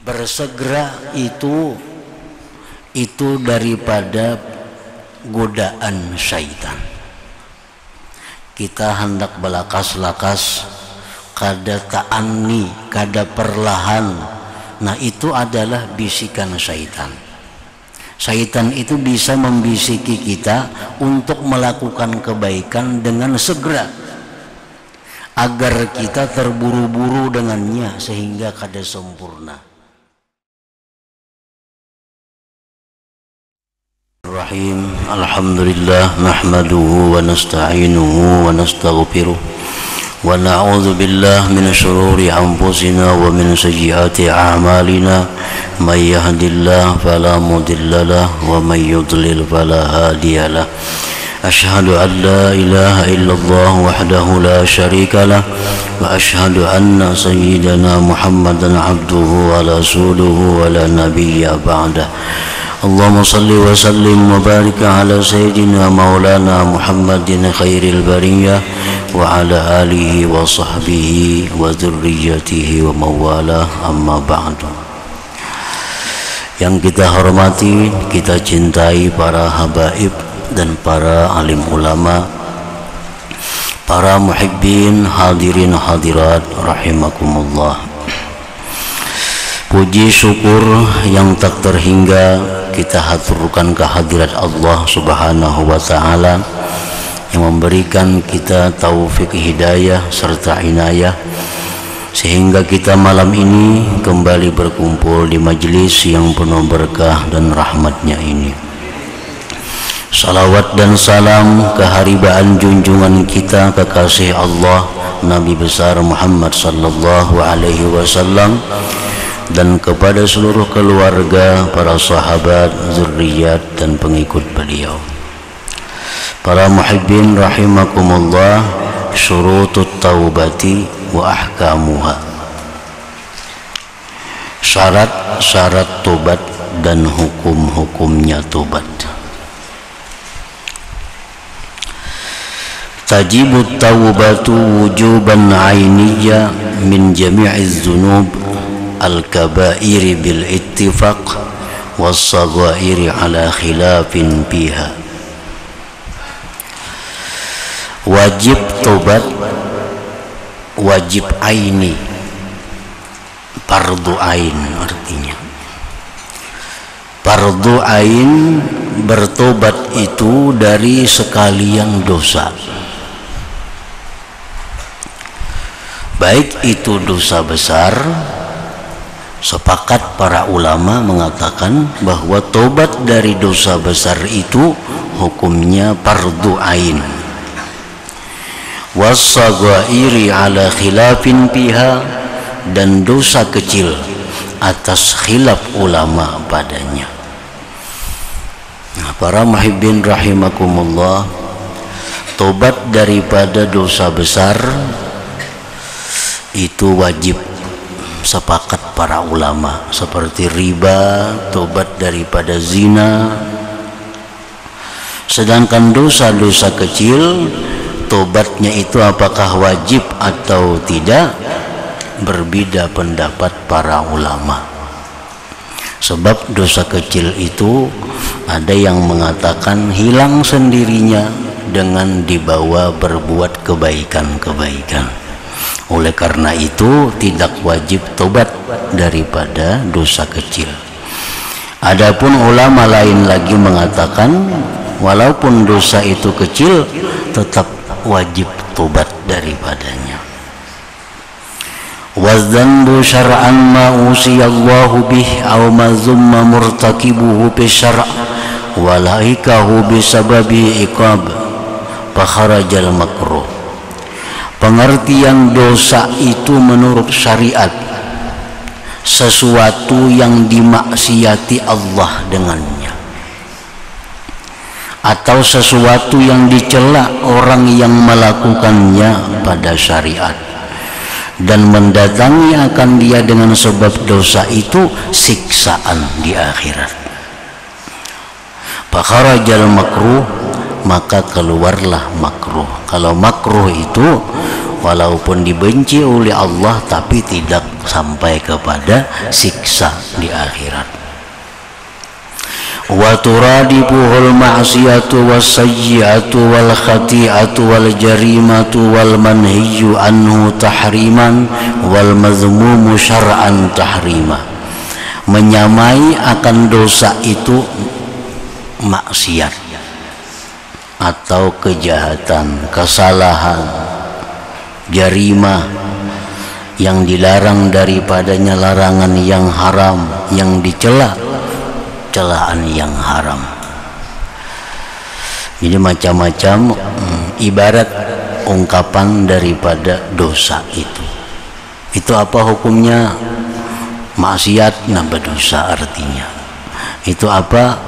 bersegera itu daripada godaan syaitan. Kita hendak belakas-lakas kada ta'anni, kada perlahan. Nah, itu adalah bisikan syaitan. Syaitan itu bisa membisiki kita untuk melakukan kebaikan dengan segera, agar kita terburu-buru dengannya sehingga kada sempurna. Rahim. Alhamdulillah nahmaduhu wa nasta'inuhu wa nastaghfiruh wa na'udzu billahi min syururi anfusina wa min sayyiati a'malina may yahdihillahu fala mudilla lahu wa may yudlil fala hadiyalah. Asyhadu an la ilaha illallah wahdahu la syarika lah wa asyhadu anna sayyidana Muhammadan abduhu wa rasuluhu wa la nabiyya ba'dah. Allahumma salli wa sallim wa barik ala sayyidina maulana Muhammadin khairil bariyah wa ala alihi wa sahbihi wa dzurriyyatihi wa mawalah, amma ba'du. Yang kita hormati, kita cintai para habaib dan para alim ulama, para muhibbin, hadirin hadirat rahimakumullah. Puji syukur yang tak terhingga kita haturkan kehadirat Allah Subhanahu wa ta'ala yang memberikan kita taufik hidayah serta inayah sehingga kita malam ini kembali berkumpul di majelis yang penuh berkah dan rahmatnya ini. Salawat dan salam keharibaan junjungan kita kekasih Allah Nabi besar Muhammad sallallahu alaihi wasallam dan kepada seluruh keluarga, para sahabat, zurriyat dan pengikut beliau. Para muhibbin rahimakumullah, syurutut taubati wa ahkamuha. Syarat-syarat tobat dan hukum-hukumnya tobat. Tajibut taubatu wujuban ainiyya min jami'iz dzunub al-kabairi bil ittifaq was-saghairi ala khilafin biha. Wajib tobat, wajib aini, fardu ain artinya. Fardu ain bertobat itu dari sekalian dosa, baik itu dosa besar. Sepakat para ulama mengatakan bahwa tobat dari dosa besar itu hukumnya fardu ain. Was-saghairi ala khilafin biha, dan dosa kecil atas khilaf ulama padanya. Nah, para muhibbin rahimakumullah, tobat daripada dosa besar itu wajib, sepakat para ulama. Seperti riba, tobat daripada zina. Sedangkan dosa-dosa kecil, tobatnya itu apakah wajib atau tidak, berbeda pendapat para ulama. Sebab dosa kecil itu ada yang mengatakan hilang sendirinya dengan dibawa berbuat kebaikan-kebaikan. Oleh karena itu tidak wajib tobat daripada dosa kecil. Adapun ulama lain lagi mengatakan walaupun dosa itu kecil tetap wajib tobat daripadanya. Wadzanbu syar'an ma usiyallahu bih aw ma zumma murtakibuhu bi syar' walaikahu bisababi iqab fa kharajal makruh. Pengertian dosa itu menurut syariat sesuatu yang dimaksiati Allah dengannya, atau sesuatu yang dicela orang yang melakukannya pada syariat, dan mendatangi akan dia dengan sebab dosa itu siksaan di akhirat. Fakharajal makruh, maka keluarlah makruh. Kalau makruh itu walaupun dibenci oleh Allah tapi tidak sampai kepada siksa di akhirat. Wa turadifuhul ma'siyatu was-sayyi'atu wal khati'atu wal jarimatu wal manhiyyu anhu tahriman wal madhmumu syar'an tahrima. Menyamai akan dosa itu maksiat atau kejahatan, kesalahan, jarimah yang dilarang daripadanya, larangan yang haram, yang dicela celaan yang haram. Jadi macam-macam ibarat ungkapan daripada dosa itu. Itu apa hukumnya? Maksiat, nah berdosa artinya. Itu apa?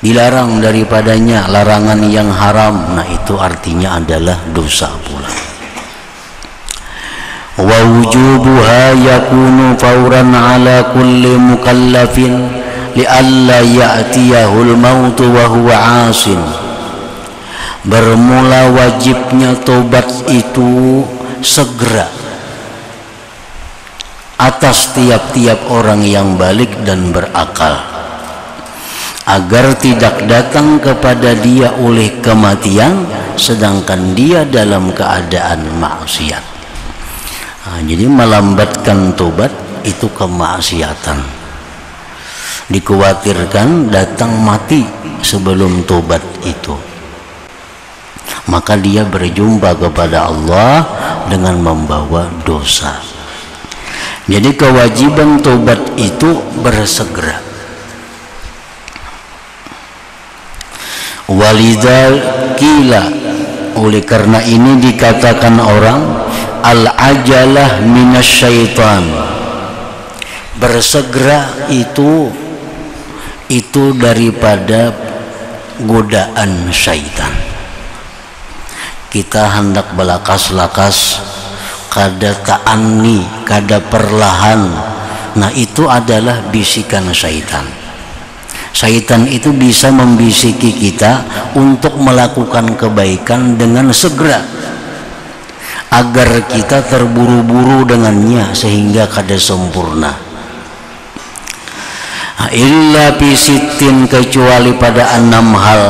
Dilarang daripadanya, larangan yang haram, nah itu artinya adalah dosa pula. Wa wujubuha yakunu fawran ala kulli mukallafin li'alla ya'tiyahul mautu wa huwa 'asin. Bermula wajibnya tobat itu segera atas tiap-tiap orang yang balik dan berakal, agar tidak datang kepada dia oleh kematian sedangkan dia dalam keadaan maksiat. Jadi melambatkan tobat itu kemaksiatan. Dikhawatirkan datang mati sebelum tobat itu, maka dia berjumpa kepada Allah dengan membawa dosa. Jadi kewajiban tobat itu bersegera. Walidal kila, oleh karena ini dikatakan orang al-ajalah minasyaitan. Bersegera itu daripada godaan syaitan. Kita hendak belakas-lakas kada ta'anni, kada perlahan, nah itu adalah bisikan syaitan. Syaitan itu bisa membisiki kita untuk melakukan kebaikan dengan segera, agar kita terburu-buru dengannya sehingga kada sempurna. Illa bisitin, kecuali pada 6 hal,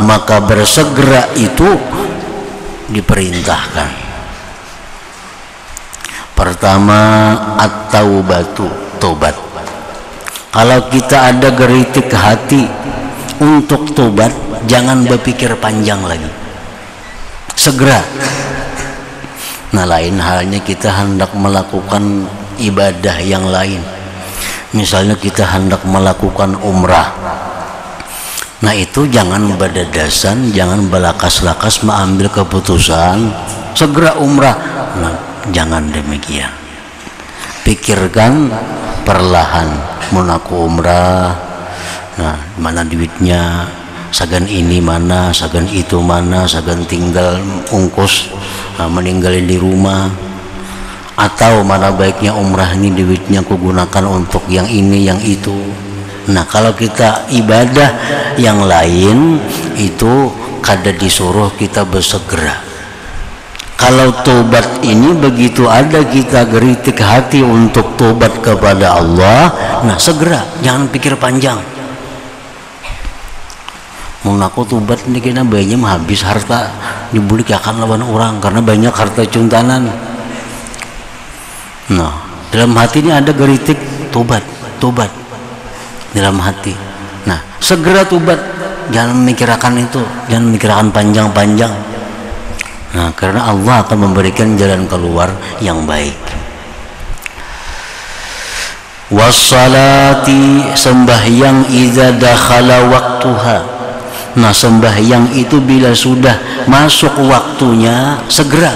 maka bersegera itu diperintahkan. Pertama, at-taubatu, tobat. Kalau kita ada geritik hati untuk tobat, jangan berpikir panjang lagi, segera. Nah, lain halnya kita hendak melakukan ibadah yang lain. Misalnya kita hendak melakukan umrah. Nah, itu jangan berdadasan, jangan belakas-lakas mengambil keputusan segera umrah. Nah, jangan demikian. Pikirkan perlahan, mau aku umrah, nah mana duitnya, sagan ini mana, sagan itu mana, sagan tinggal ungkus, meninggalin di rumah, atau mana baiknya umrah ini duitnya aku gunakan untuk yang ini yang itu. Nah, kalau kita ibadah yang lain itu kada disuruh kita bersegera. Kalau tobat ini begitu ada kita geritik hati untuk tobat kepada Allah, nah segera, jangan pikir panjang. Mun aku tobat ini kena banyak habis harta dibulik akan lawan orang karena banyak harta cuntanan. Nah, dalam hati ini ada geritik tobat dalam hati. Nah, segera tobat, jangan memikirkan itu, jangan memikirkan panjang-panjang. Nah, karena Allah akan memberikan jalan keluar yang baik. Wassalati, sembahyang idza dakhala waktuha. Nah, sembahyang itu bila sudah masuk waktunya segera,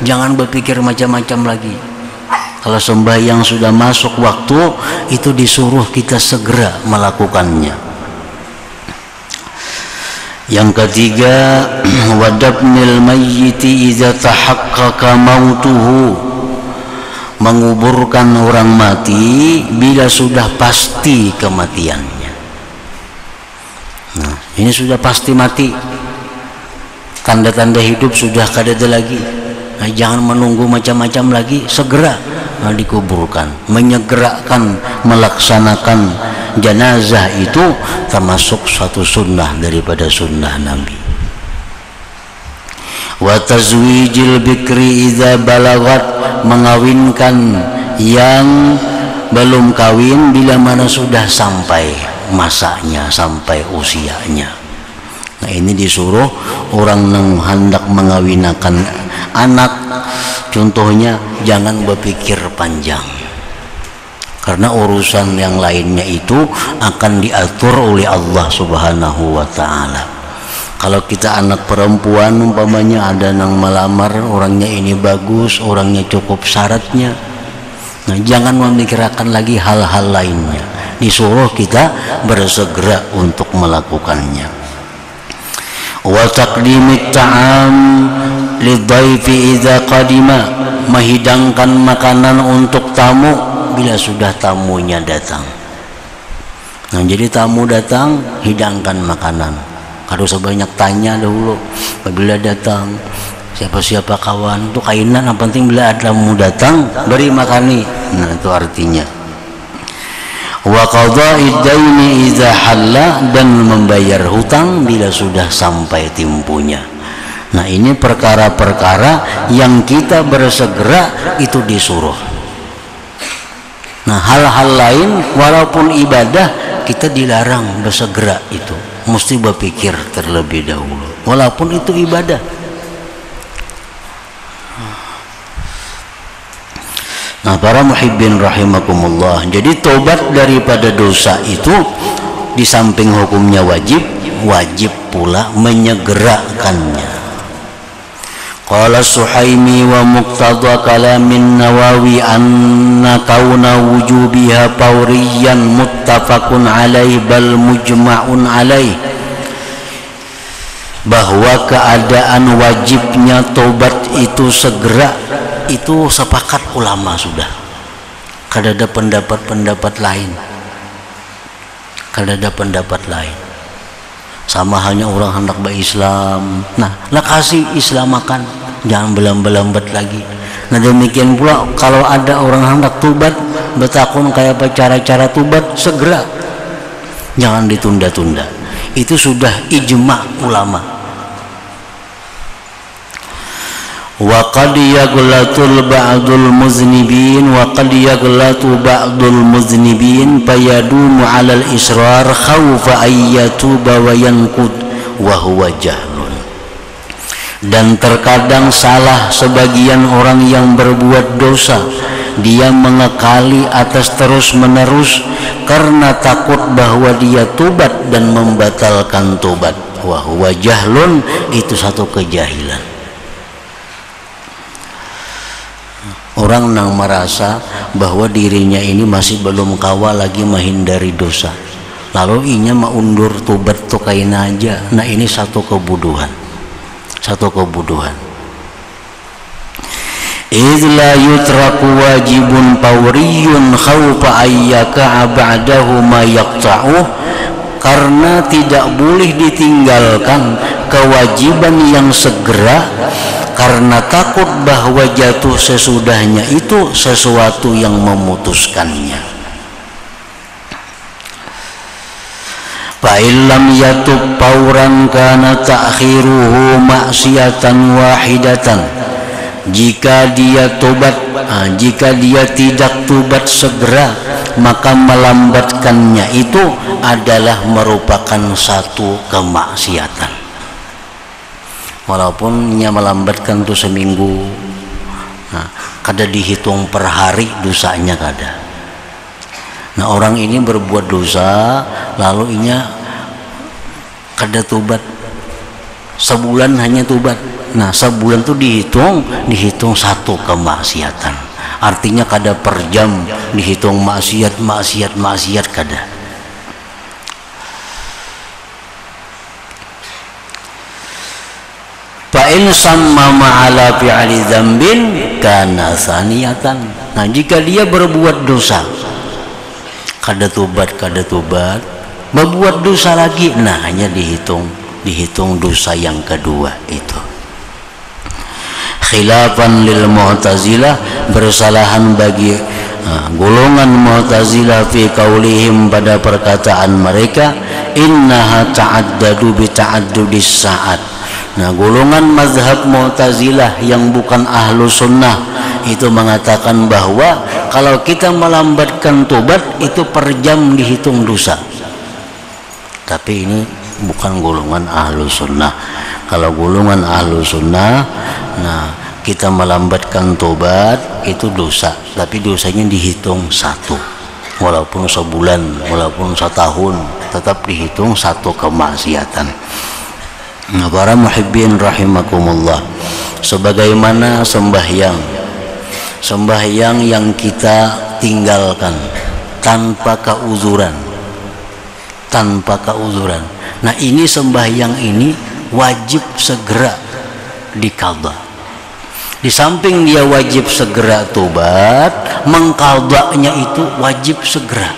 jangan berpikir macam-macam lagi. Kalau sembahyang sudah masuk waktu itu disuruh kita segera melakukannya. Yang ketiga, wadabnil mayyiti idza tahaqqaqa mautuhu, menguburkan orang mati bila sudah pasti kematiannya. Nah, ini sudah pasti mati, tanda-tanda hidup sudah kada ada lagi. Nah, jangan menunggu macam-macam lagi, segera dikuburkan. Menyegerakan melaksanakan jenazah itu termasuk suatu sunnah daripada sunnah Nabi. Wa tazwijil bikri idza balagat, mengawinkan yang belum kawin bila mana sudah sampai masanya, sampai usianya. Nah, ini disuruh orang yang hendak mengawinakan anak, contohnya jangan berpikir panjang, karena urusan yang lainnya itu akan diatur oleh Allah Subhanahu wa ta'ala. Kalau kita anak perempuan umpamanya ada yang melamar, orangnya ini bagus, orangnya cukup syaratnya, nah jangan memikirkan lagi hal-hal lainnya, disuruh kita bersegera untuk melakukannya. Wa taqdimit ta'am lidhaifi idza qadima, menghidangkan makanan untuk tamu bila sudah tamunya datang. Nah, jadi tamu datang, hidangkan makanan. Kalau sebanyak tanya dahulu apabila datang siapa-siapa kawan itu kainan, yang penting bila ada tamu datang beri makani. Nah, itu artinya. Wa qada'id daini idza halla, dan membayar hutang bila sudah sampai timpunya. Nah, ini perkara-perkara yang kita bersegera itu disuruh. Nah, hal-hal lain walaupun ibadah kita dilarang bersegera, itu mesti berpikir terlebih dahulu walaupun itu ibadah. Nah, para muhibbin rahimakumullah, jadi tobat daripada dosa itu di samping hukumnya wajib pula menyegerakannya. Qala Suhaimi wa muqtada kalamin Nawawi anna kauna wujubiha fawriyan muttafaqun alaih bal mujma'un alaih, bahwa keadaan wajibnya tobat itu segera itu sepakat ulama sudah. Kada ada pendapat-pendapat lain. Kada ada pendapat lain. Sama halnya orang hendak berislam. Nah, kasih islamakan, jangan belambat-lambat lagi. Nah, demikian pula kalau ada orang hendak tobat, bertakun kayak apa cara-cara tobat, segera. Jangan ditunda-tunda. Itu sudah ijma' ulama. Wa qad yaghlatul ba'dul muznibin wa qad yaghlatu ba'dul muznibin fayadumu 'alal israr khawfa ayyatuba wa yanqud wa huwa jahlun. Dan terkadang salah sebagian orang yang berbuat dosa, dia mengekali atas terus-menerus karena takut bahwa dia tobat dan membatalkan tobat. Wa huwa jahlun, itu satu kejahilan. Orang yang merasa bahwa dirinya ini masih belum kawa lagi menghindari dosa, lalu inya maundur tobat tuh kaina aja. Nah, ini satu kebodohan. Idz la yutraku wajibun fawriyun khawfa ayyaka ba'dahu ma yaqta'uh, karena tidak boleh ditinggalkan kewajiban yang segera karena takut bahwa jatuh sesudahnya itu sesuatu yang memutuskannya. Fa illam yatub fawran kana ta'khiruhu ma'siyatan wahidatan. Jika dia tobat, jika dia tidak tobat segera, maka melambatkannya itu adalah merupakan satu kemaksiatan. Walaupun ia melambatkan tuh seminggu, nah, kada dihitung per hari dosanya kada. Nah, orang ini berbuat dosa lalu inya kada tobat, sebulan hanya tobat. Nah, sebulan tuh dihitung satu kemaksiatan. Artinya kada per jam dihitung maksiat kada. Fa'in sammama ala fi'ali dzambin kana saniyatan. Nah, jika dia berbuat dosa, kada tobat, berbuat dosa lagi, nah hanya dihitung dihitung dosa yang kedua itu. Khilafan lil Mu'tazilah, bersalahan bagi golongan Mu'tazilah fi qaulihim, pada perkataan mereka innaha ta'addadu bi ta'addudis sa'at. Nah, golongan mazhab Mu'tazilah yang bukan ahlu sunnah itu mengatakan bahwa kalau kita melambatkan tobat itu per jam dihitung dosa. Tapi ini bukan golongan ahlu sunnah. Kalau golongan ahlu sunnah, nah kita melambatkan tobat itu dosa, tapi dosanya dihitung satu, walaupun sebulan, walaupun setahun, tetap dihitung satu kemaksiatan. Nah, para muhibbin rahimakumullah, sebagaimana sembahyang yang kita tinggalkan tanpa keuzuran. Nah, ini sembahyang ini wajib segera diqadha. Di samping dia wajib segera tobat, mengqadhanya itu wajib segera.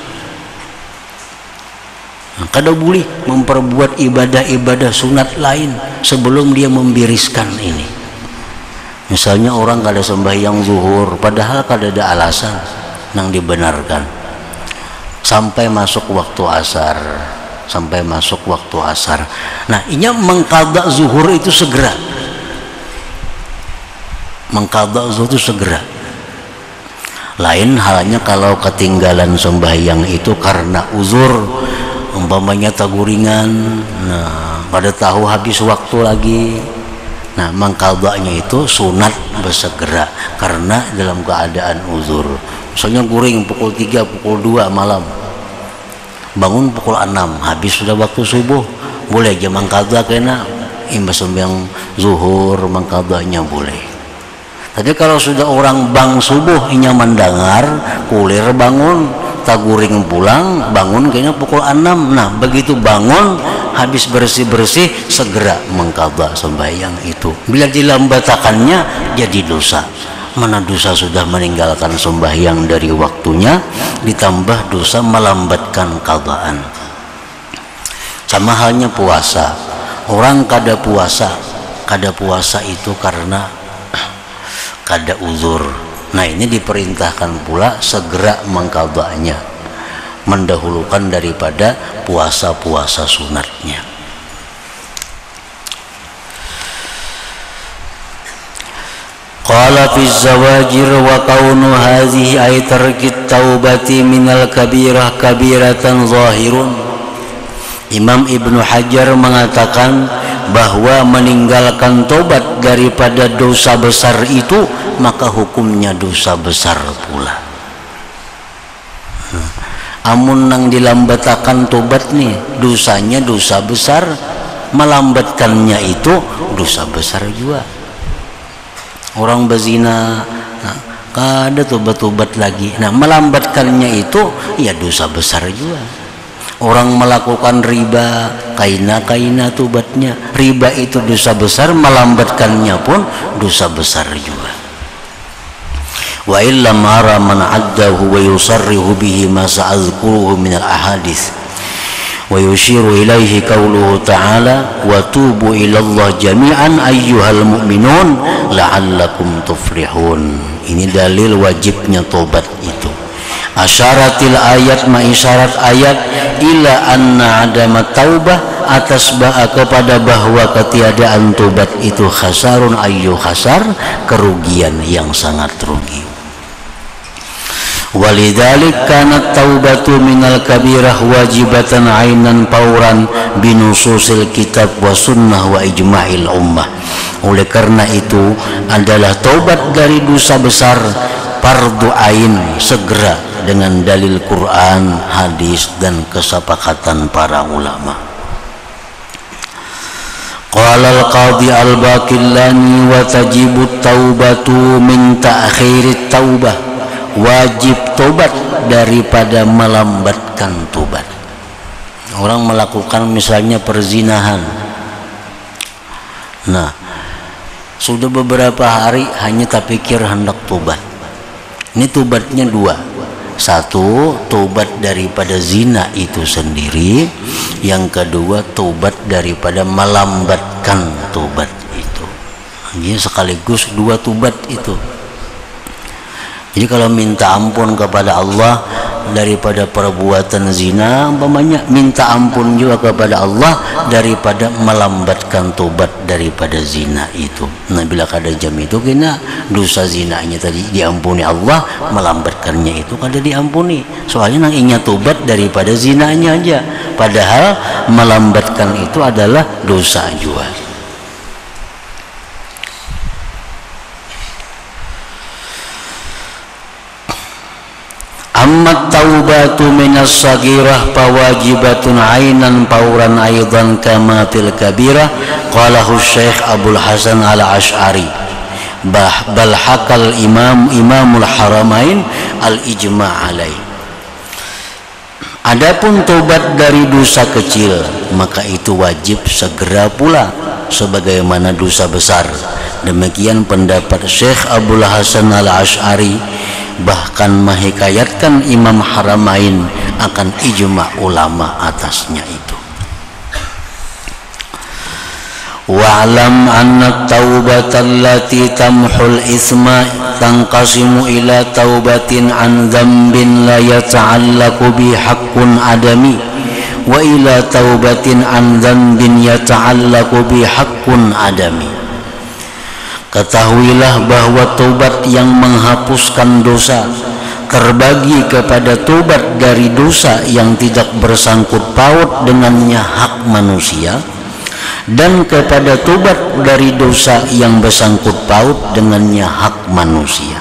Nah, kada boleh memperbuat ibadah-ibadah sunat lain sebelum dia membiriskan ini. Misalnya orang kada sembahyang zuhur, padahal kada ada alasan yang dibenarkan, sampai masuk waktu asar. Nah, ini mengqadha zuhur itu segera. Lain halnya kalau ketinggalan sembahyang itu karena uzur, umpamanya taguringan, nah pada tahu habis waktu lagi. Nah, mengqadhanya itu sunat bersegera karena dalam keadaan uzur. Misalnya guring pukul 3, pukul 2 malam, bangun pukul 6, habis sudah waktu subuh, boleh aja mengqadha kena imbas sembahyang zuhur, mengqadhanya boleh. Tapi kalau sudah orang bang subuh inya mendengar, kulir bangun, taguring pulang, bangun kayaknya pukul 6. Nah, begitu bangun, habis bersih-bersih, segera mengqadha sembahyang itu. Bila dilambatakannya jadi dosa. Mana dosa sudah meninggalkan sembahyang dari waktunya, ditambah dosa melambatkan qadhaan. Sama halnya puasa. Orang kada puasa itu karena kada uzur. Nah, ini diperintahkan pula segera mengqadhanya, mendahulukan daripada puasa-puasa sunatnya. Qala fi zawajir wa kaunu hadhihi ay tarkit taubati minal kabirah kabiratan zahirun. Imam Ibnu Hajar mengatakan bahwa meninggalkan tobat daripada dosa besar itu maka hukumnya dosa besar pula. Amun nang dilambatakan tobat nih, dosanya dosa besar, melambatkannya itu dosa besar juga. Orang berzina, nah, kada tobat-tobat lagi, nah melambatkannya itu ya dosa besar juga. Orang melakukan riba, kaina tobatnya, riba itu dosa besar, melambatkannya pun dosa besar juga. Wa illam ara man addahu wa yusarrihu bihi ma sa'adhkuruhu min al-ahadith wa yushiru ilaihi qawluhu ta'ala wa tubu ilallah jami'an ayyuhal mu'minun la'allakum tuflihun. Ini dalil wajibnya tobat itu. Asyaratil ayat, ma'isyarat ayat ila anna adama taubah, atas kepada bahwa ketiadaan tobat itu khasarun ayyu khasar, kerugian yang sangat rugi. Walidzalik kanat taubatu minal kabirah wajibatan ainan pauran binususil kitab wa sunnah wa ijma'il ummah. Oleh karena itu adalah taubat dari dosa besar fardu ain, segera dengan dalil Quran, hadis dan kesepakatan para ulama. Qala al-qadhi al-Baqillani wa tajibu taubatu min ta'khirit taubah. Wajib tobat daripada melambatkan tobat. Orang melakukan misalnya perzinahan, nah sudah beberapa hari hanya tak pikir hendak tobat. Ini tobatnya dua, Satu, tobat daripada zina itu sendiri. Yang kedua, tobat daripada melambatkan tobat itu. Jadi sekaligus dua tobat itu. Jadi kalau minta ampun kepada Allah daripada perbuatan zina, umpamanya minta ampun juga kepada Allah daripada melambatkan tobat daripada zina itu. Nah, bila kada jam itu kena dosa zinanya tadi diampuni Allah, melambatkannya itu kada diampuni. Soalnya nang inya tobat daripada zinanya aja, padahal melambatkan itu adalah dosa juga. Amma taubatu minas sagirah fawajibatun ainan fauran aidan kama fil kabirah qalahu Syekh Abdul Hasan al-Asy'ari bal hakal imamul haramain al-ijma' alaih. Adapun tobat dari dosa kecil maka itu wajib segera pula sebagaimana dosa besar. Demikian pendapat Syekh Abdul Hasan al-Asy'ari, bahkan menghikayatkan Imam Haramain akan ijma' ulama atasnya itu. Wa'lam anna taubata allati tamhul isma tanqasimu ila taubatin an dzambin la yata'allaqu bi haqqun adami wa ila taubatin an dzambin yata'allaqu bi haqqun adami. Ketahuilah bahwa tobat yang menghapuskan dosa terbagi kepada tobat dari dosa yang tidak bersangkut paut dengannya hak manusia, dan kepada tobat dari dosa yang bersangkut paut dengannya hak manusia.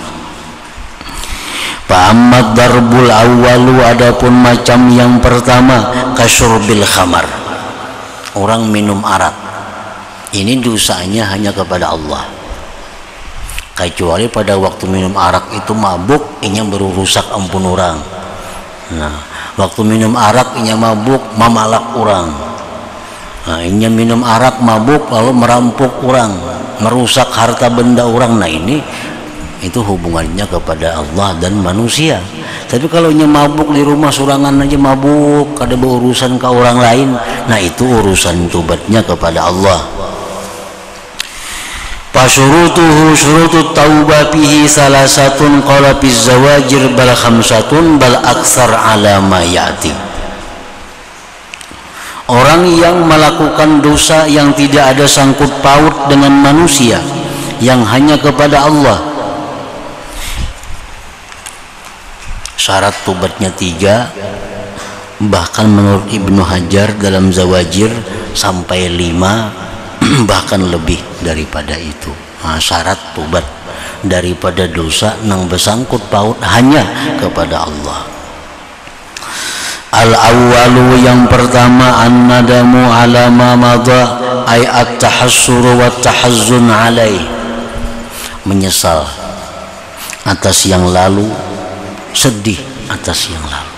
Fa'amad darbul awwalu, adapun macam yang pertama, kasyurbil khamar, orang minum arak, ini dosanya hanya kepada Allah. Kecuali pada waktu minum arak itu mabuk, inya baru rusak ampun orang. Nah, waktu minum arak inya mabuk, mamalak orang. Nah, inya minum arak mabuk lalu merampok orang, merusak harta benda orang. Nah, ini itu hubungannya kepada Allah dan manusia. Tapi kalau inya mabuk di rumah surangan aja mabuk, kada berurusan ke orang lain, nah itu urusan tobatnya kepada Allah. Fasyurutuhu syurutut taubah fihi salasatun qala fiz zawajir bal khamsatun bal aksar ala ma ya'ti. Orang yang melakukan dosa yang tidak ada sangkut paut dengan manusia, yang hanya kepada Allah, syarat tobatnya 3, bahkan menurut Ibnu Hajar dalam Zawajir sampai 5, bahkan lebih daripada itu. Nah, syarat tobat daripada dosa nang bersangkut paut hanya kepada Allah. Al-awwalu, yang pertama, an-nadamu ala ma madha ay at-tahassur wa at-tahazzun alaih, menyesal atas yang lalu, sedih atas yang lalu.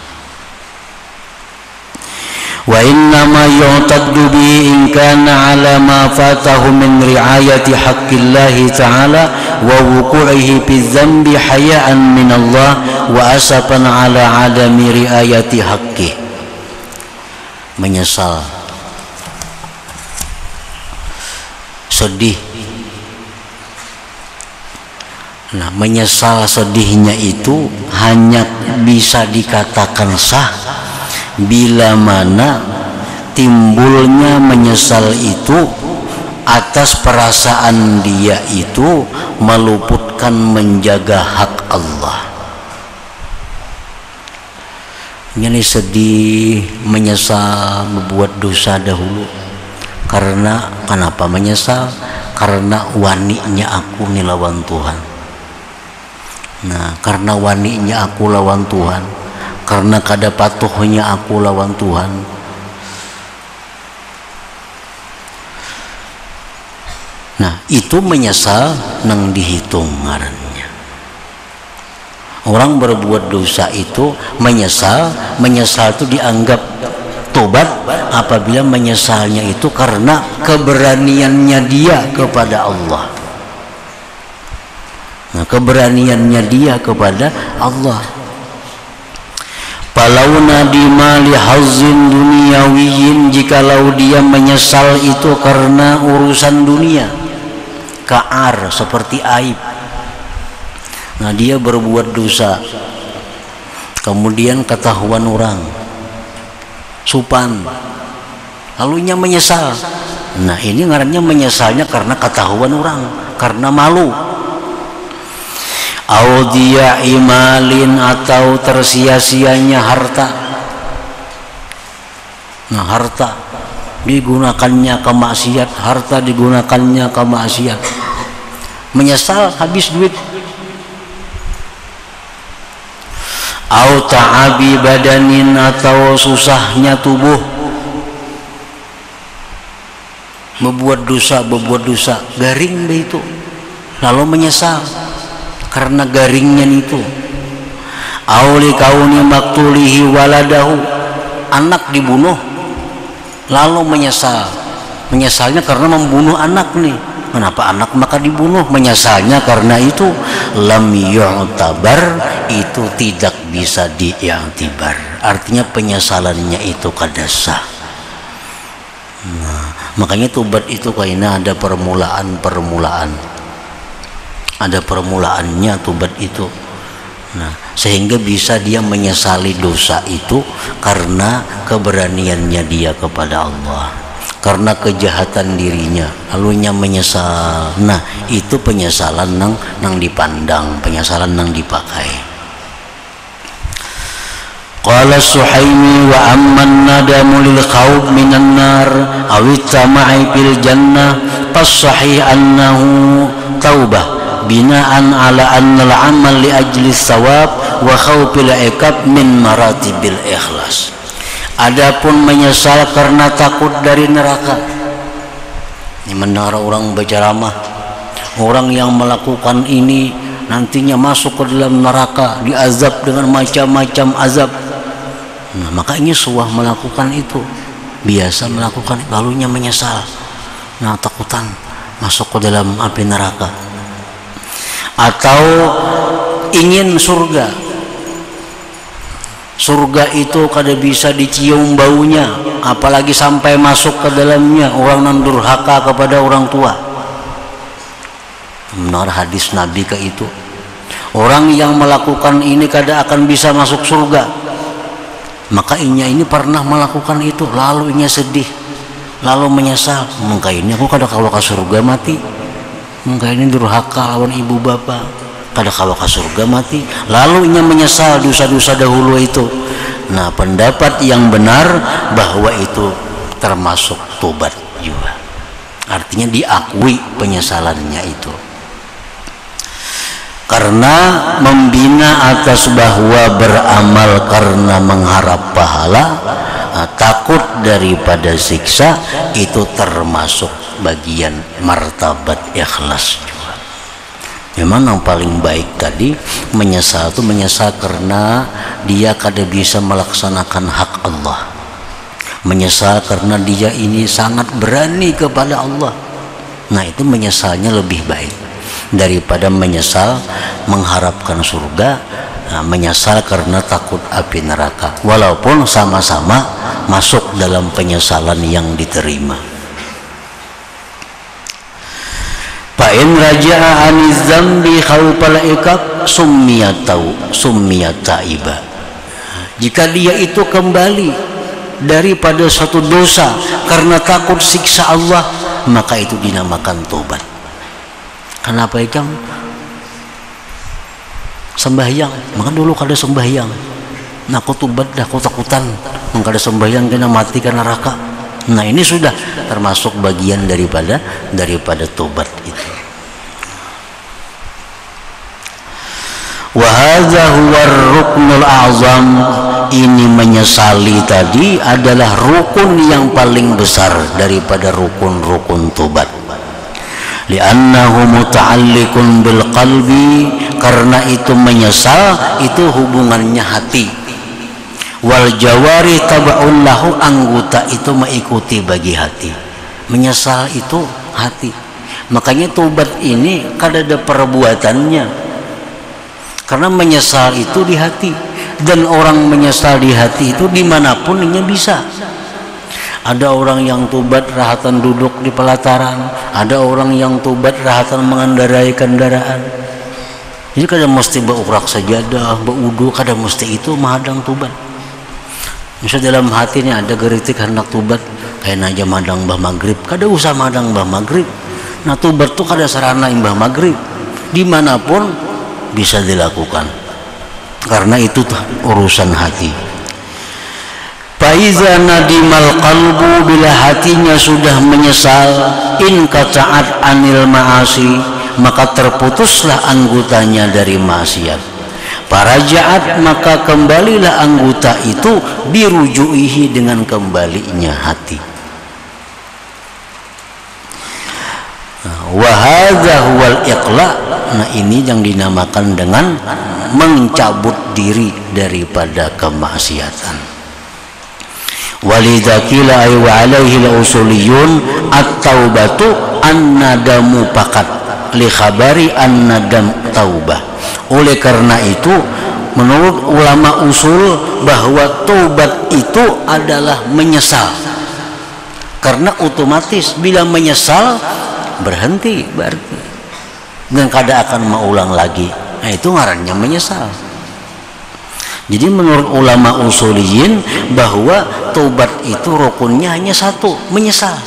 Wa inna ma yu'taddu bi in kana ala ma fatahu min ri'ayati haqqillahi ta'ala wa wuqu'ihi fi dzambi haya'an min Allah wa asafan ala adami ri'ayati haqqih. Menyesal, sedih. Nah, menyesal sedihnya itu hanya bisa dikatakan sah bila mana timbulnya menyesal itu atas perasaan dia itu meluputkan menjaga hak Allah. Ini sedih, menyesal membuat dosa dahulu. Karena kenapa menyesal? Karena waninya aku nih lawan Tuhan. Nah, karena waninya aku lawan Tuhan, karena kada patuhnya aku lawan Tuhan, nah itu menyesal nang dihitung ngarannya. Orang berbuat dosa itu menyesal itu dianggap tobat apabila menyesalnya itu karena keberaniannya dia kepada Allah. Nah, keberaniannya dia kepada Allah. falau nadima li hazzin duniyawiyin, jikalau dia menyesal itu karena urusan dunia, ka'ar seperti aib. Nah, dia berbuat dosa kemudian ketahuan orang, supan, lalunya menyesal. Nah, ini ngarannya menyesalnya karena ketahuan orang, karena malu. Audia imalin, atau tersia-sianya harta. Nah, harta digunakannya ke maksiat, harta digunakannya ke maksiat, menyesal habis duit. Au ta'abi badanin, atau susahnya tubuh, berbuat dosa, garing itu, lalu menyesal karena garingnya itu. Auli kauni maktulihi waladahu, anak dibunuh lalu menyesalnya karena membunuh anak nih. Kenapa anak maka dibunuh? Menyesalnya karena itu. Lam yu'tabar, itu tidak bisa diiktibar, artinya penyesalannya itu kada sah. Nah, makanya tobat itu kayaknya ada permulaannya tobat itu. Nah, sehingga bisa dia menyesali dosa itu karena keberaniannya dia kepada Allah, karena kejahatan dirinya, lalunya menyesal. Nah, itu penyesalan nang dipandang, penyesalan nang dipakai. Qala Suhaimi wa amman nadamu lil khawf minan nar awit tama'i fil jannah fasahih annahu taubah binaan ala annal amal li ajli thawab wa khawfil iqab min maratibil ikhlas. Adapun menyesal karena takut dari neraka, ini mendengar orang berceramah, orang yang melakukan ini nantinya masuk ke dalam neraka, diazab dengan macam-macam azab. Nah, makanya suah melakukan itu, biasa melakukan, lalunya menyesal. Nah, takutan masuk ke dalam api neraka. Atau ingin surga, surga itu kada bisa dicium baunya, apalagi sampai masuk ke dalamnya. Orang yang durhaka kepada orang tua, benar hadis Nabi ke itu, orang yang melakukan ini kada akan bisa masuk surga. Maka inya ini pernah melakukan itu, lalu inya sedih, lalu menyesal, maka ini aku kada kawa ke surga mati, maka ini durhaka lawan ibu bapak, kada kawa ke surga mati, lalu inya menyesal dosa-dosa dahulu itu. Nah, pendapat yang benar bahwa itu termasuk tobat juga, artinya diakui penyesalannya itu, karena membina atas bahwa beramal karena mengharap pahala, takut daripada siksa, itu termasuk bagian martabat ikhlas juga. Memang yang paling baik tadi menyesal itu menyesal karena dia kada bisa melaksanakan hak Allah, menyesal karena dia ini sangat berani kepada Allah. Nah, itu menyesalnya lebih baik daripada menyesal mengharapkan surga, menyesal karena takut api neraka, walaupun sama-sama masuk dalam penyesalan yang diterima. Fa'in raja'a aniz zambi khawfal iqab summiyat ta'iba. Jika dia itu kembali daripada suatu dosa karena takut siksa Allah, maka itu dinamakan tobat. Kenapa ikam sembahyang? Maka dulu kada sembahyang, nah aku tobat dah, aku takutan maka ada sembahyang kena mati karena neraka. Nah, ini sudah termasuk bagian daripada tobat itu. Wa hadza huwa ruknul a'zam, ini menyesali tadi adalah rukun yang paling besar daripada rukun-rukun tobat. Li'annahu muta'alliqun bil qalbi, karena itu menyesal itu hubungannya hati. Wal jawari tab'un lahu, anggota itu mengikuti bagi hati. Menyesal itu hati. Makanya tobat ini kada ada perbuatannya, karena menyesal itu di hati. Dan orang menyesal di hati itu dimanapun ini bisa. Ada orang yang tobat rahatan duduk di pelataran, ada orang yang tobat rahatan mengendarai kendaraan. Jadi kadang mesti berurak sajadah, berwudu, kadang mesti itu mahadang tobat. Misalnya dalam hati ini ada geritik hendak tobat, kayak aja madang bah maghrib, kada usah madang bah maghrib. Nah tobat tuh kada sarana imbah maghrib, dimanapun bisa dilakukan, karena itu tuh urusan hati. Faiza nadimal qalbu, bila hatinya sudah menyesal, in qata'at anil ma'asi, maka terputuslah anggotanya dari maksiat. Farajaat, maka kembalilah anggota itu birujuihi, dengan kembalinya hati. Wa hadza huwal iqla. Nah ini yang dinamakan dengan mencabut diri daripada kemaksiatan. Walidakila ay wa alaihi al-usuliyun at-taubatu an-nadamu pakat li khabari an-nadam taubah. Oleh karena itu menurut ulama usul bahwa taubat itu adalah menyesal, karena otomatis bila menyesal berhenti berarti dan kada akan mengulang lagi. Nah itu ngarannya menyesal. Jadi menurut ulama usuliyin bahwa taubat itu rukunnya hanya satu, menyesal.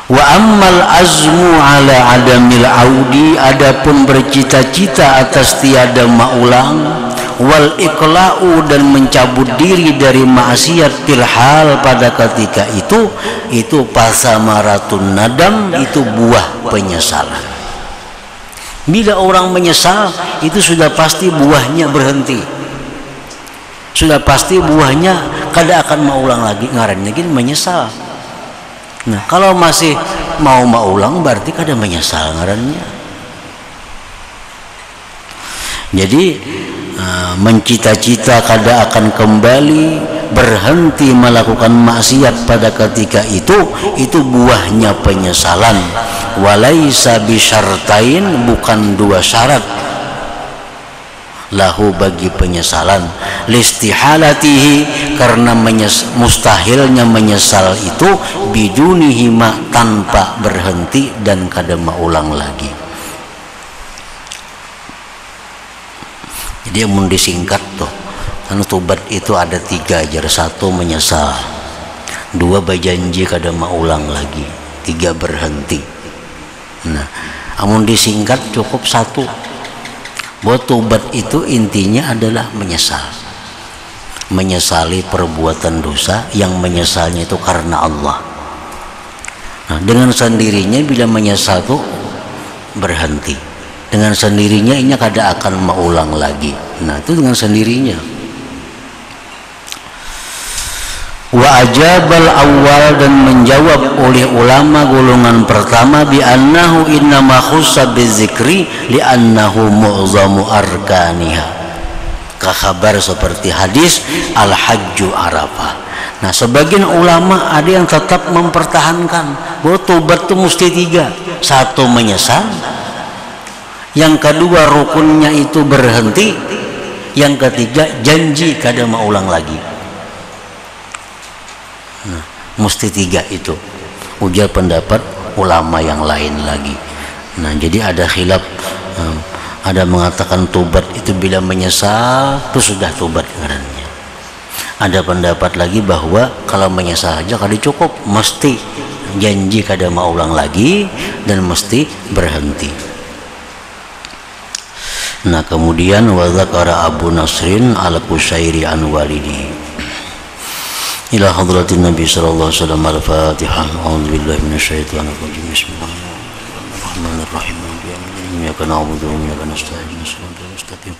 Wa ammal azmu ala adamil audi, adapun bercita-cita atas tiada maulang, wal iqla'u, dan mencabut diri dari maksiat filhal, pada ketika itu pasamaratun nadam, itu buah penyesalan. Bila orang menyesal, itu sudah pasti buahnya berhenti, sudah pasti buahnya kada akan mengulang lagi, ngarannya gini menyesal. Nah kalau masih mau ulang berarti kada menyesal ngarannya. Jadi mencita-cita kada akan kembali, berhenti melakukan maksiat pada ketika itu buahnya penyesalan. Walaisa bisyartain, bukan dua syarat lahu bagi penyesalan, listihalatihi, karena mustahilnya menyesal itu, bidunihi ma, tanpa berhenti dan kada maulang lagi. Jadi mun disingkat tuh, karena tobat itu ada tiga aja. Satu menyesal, dua berjanji kada maulang lagi, tiga berhenti. Nah, amun disingkat cukup satu, bahwa tobat itu intinya adalah menyesal, menyesali perbuatan dosa, yang menyesalnya itu karena Allah. Nah, dengan sendirinya bila menyesal itu berhenti, dengan sendirinya ini kada akan mengulang lagi. Nah itu dengan sendirinya. Wa ajabal awal, dan menjawab oleh ulama golongan pertama, bi annahu innama khussa bizikri li annahu mu'zamu arkaniha, ka kabar seperti hadis al hajju arafah. Nah sebagian ulama ada yang tetap mempertahankan bahwa tobat itu mesti tiga. Satu menyesal, yang kedua rukunnya itu berhenti, yang ketiga janji kada mau ulang lagi. Nah, mesti tiga itu, ujar pendapat ulama yang lain lagi. Nah jadi ada khilaf, ada mengatakan tobat itu bila menyesal itu sudah tobat ngarannya. Ada pendapat lagi bahwa kalau menyesal saja kada cukup, mesti janji kada mau ulang lagi dan mesti berhenti. Nah kemudian wa dzakara Abu Nasrin al-Qushairi an walidi ila hadratin Nabi sallallahu alaihi wasallam al-Fatihah. A'udzu billahi minasyaitonir rajim. Bismillahirrahmanirrahim. Iyyaka na'budu wa iyyaka nasta'in. Ihdinas siratal mustaqim.